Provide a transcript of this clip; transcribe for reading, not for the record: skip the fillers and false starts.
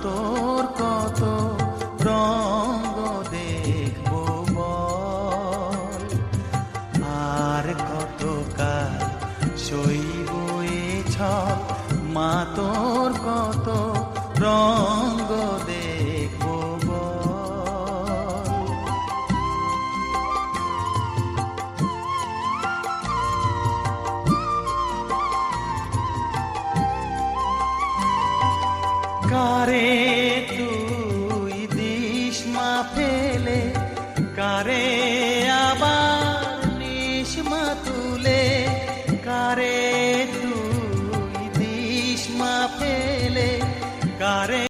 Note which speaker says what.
Speaker 1: তোর কত রঙ্গ দেখব বল, আর কত কাল সইব এ ছল, মা তোর কত রঙ্গ দেখব বল। কারে